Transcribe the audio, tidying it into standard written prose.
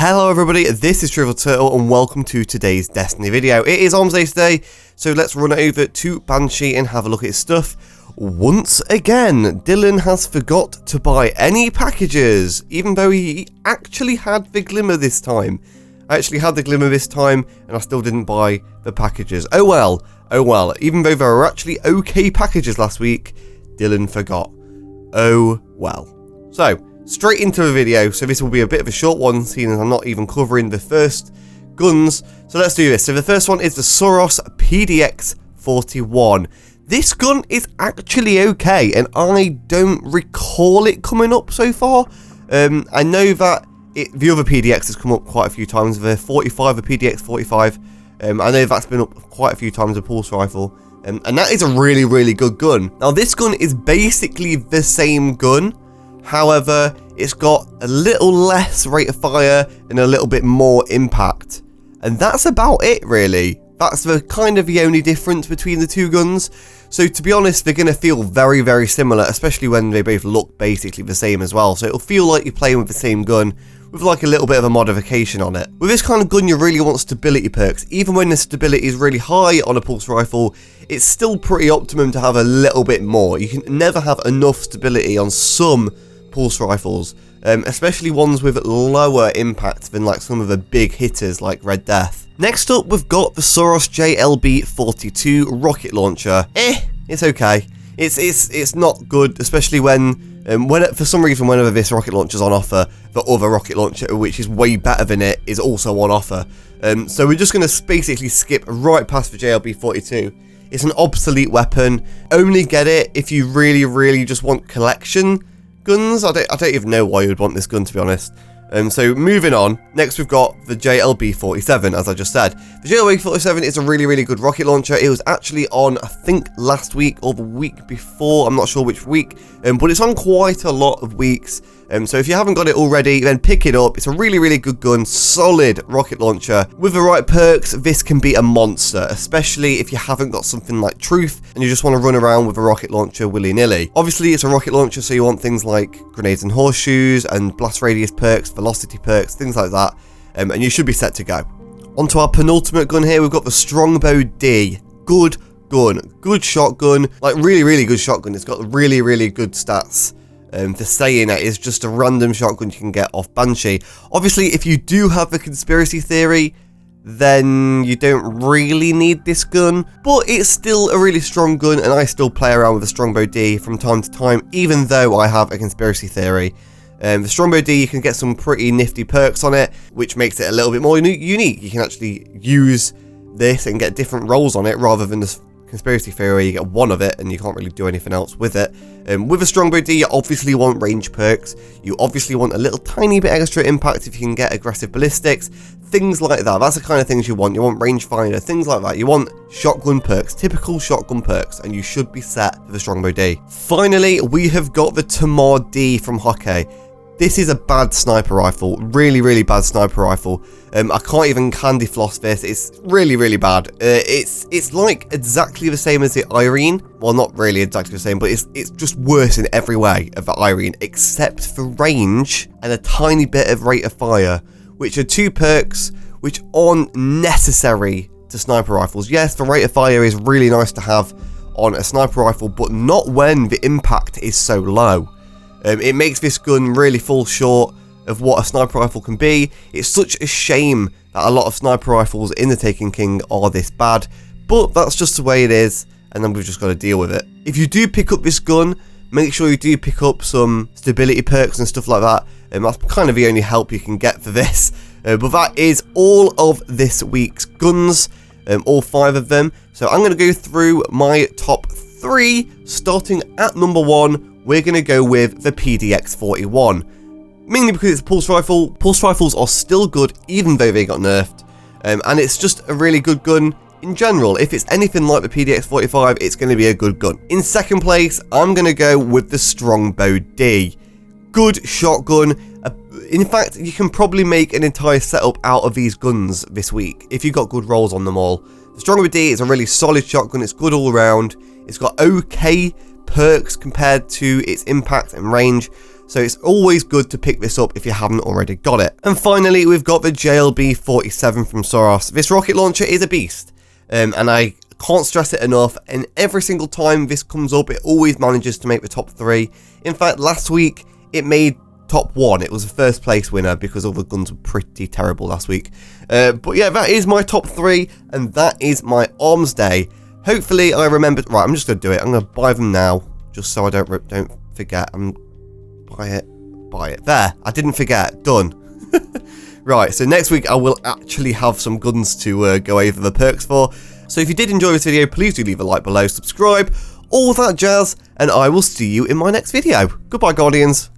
Hello everybody, this is Trivial Turtle and welcome to today's Destiny video. It is Armsday today, so let's run over to Banshee and have a look at his stuff. Once again, Dylan has forgot to buy any packages, even though he actually had the Glimmer this time. I actually had the Glimmer this time and I still didn't buy the packages. Oh well, even though there were actually okay packages last week, Dylan forgot. Oh well. So, straight into the video, so this will be a bit of a short one, seeing as I'm not even covering the first guns. So let's do this. So the first one is the Soros PDX 41. This gun is actually okay, and I don't recall it coming up so far. I know that the other PDX has come up quite a few times, the 45, the PDX 45. I know that's been up quite a few times, a pulse rifle. And that is a really good gun. Now this gun is basically the same gun. However, it's got a little less rate of fire and a little bit more impact. And that's about it, really. That's the only difference between the two guns. So to be honest, they're going to feel very similar, especially when they both look basically the same as well. So it'll feel like you're playing with the same gun with like a little bit of a modification on it. With this kind of gun, you really want stability perks. Even when the stability is really high on a pulse rifle, it's still pretty optimum to have a little bit more. You can never have enough stability on some pulse rifles, especially ones with lower impact than like some of the big hitters like Red Death. Next up, we've got the Soros JLB42 rocket launcher. It's okay. It's not good, especially when for some reason whenever this rocket launcher is on offer, the other rocket launcher, which is way better than it, is also on offer. So we're just going to basically skip right past the JLB42. It's an obsolete weapon. Only get it if you really just want collection guns. I don't even know why you would want this gun, to be honest. So moving on, next we've got the JLB47, as I just said. The JLB47 is a really good rocket launcher. It was actually on, I think, last week or the week before, I'm not sure which week, but it's on quite a lot of weeks. So if you haven't got it already, then pick it up. It's a really good gun, solid rocket launcher. With the right perks, this can be a monster, especially if you haven't got something like Truth and you just want to run around with a rocket launcher willy-nilly. Obviously, it's a rocket launcher, so you want things like grenades and horseshoes and blast radius perks, velocity perks, things like that, and you should be set to go. Onto our penultimate gun here, we've got the Strongbow D. Good gun, good shotgun, like really good shotgun. It's got really good stats. For saying that, it's just a random shotgun you can get off Banshee. Obviously, if you do have the conspiracy theory, then you don't really need this gun, but it's still a really strong gun, and I still play around with the Strongbow D from time to time, even though I have a conspiracy theory. The Strongbow D, you can get some pretty nifty perks on it, which makes it a little bit more unique. You can actually use this and get different rolls on it, rather than the conspiracy theory where you get one of it and you can't really do anything else with it. With a Strongbow D, you obviously want range perks. You obviously want a little tiny bit extra impact if you can get aggressive ballistics, things like that. That's the kind of things you want. You want rangefinder, things like that. You want shotgun perks, typical shotgun perks, and you should be set for the Strongbow D. Finally, we have got the Tamar D from Hockey. This is a bad sniper rifle, really bad sniper rifle. I can't even candy floss this. It's really bad. It's like exactly the same as the Irene. Well, not really exactly the same, but it's just worse in every way of the Irene, except for range and a tiny bit of rate of fire, which are two perks which aren't necessary to sniper rifles. Yes, the rate of fire is really nice to have on a sniper rifle, but not when the impact is so low. It makes this gun really fall short of what a sniper rifle can be. It's such a shame that a lot of sniper rifles in the Taken King are this bad, but that's just the way it is, and then we've just got to deal with it. If you do pick up this gun, make sure you do pick up some stability perks and stuff like that, and that's kind of the only help you can get for this. But that is all of this week's guns, all 5 of them. So I'm going to go through my top 3, starting at number 1. We're going to go with the PDX 41, mainly because it's a pulse rifle. Pulse rifles are still good even though they got nerfed, and it's just a really good gun in general. If it's anything like the PDX 45, it's going to be a good gun. In second place, I'm going to go with the Strongbow D. Good shotgun. In fact, you can probably make an entire setup out of these guns this week if you got good rolls on them all. The Strongbow D is a really solid shotgun. It's good all around. It's got okay perks compared to its impact and range, so it's always good to pick this up if you haven't already got it. And finally, we've got the JLB-47 from Soros. This rocket launcher is a beast, and I can't stress it enough, and every single time this comes up, it always manages to make the top 3. In fact, last week, it made top 1. It was a first place winner because all the guns were pretty terrible last week. But yeah, that is my top 3, and that is my Armsday. Hopefully I remembered. Right, I'm just going to do it. I'm going to buy them now, just so I don't forget. Buy it. There, I didn't forget. Done. Right, so next week I will actually have some guns to go over the perks for. So if you did enjoy this video, please do leave a like below, subscribe, all that jazz, and I will see you in my next video. Goodbye, Guardians.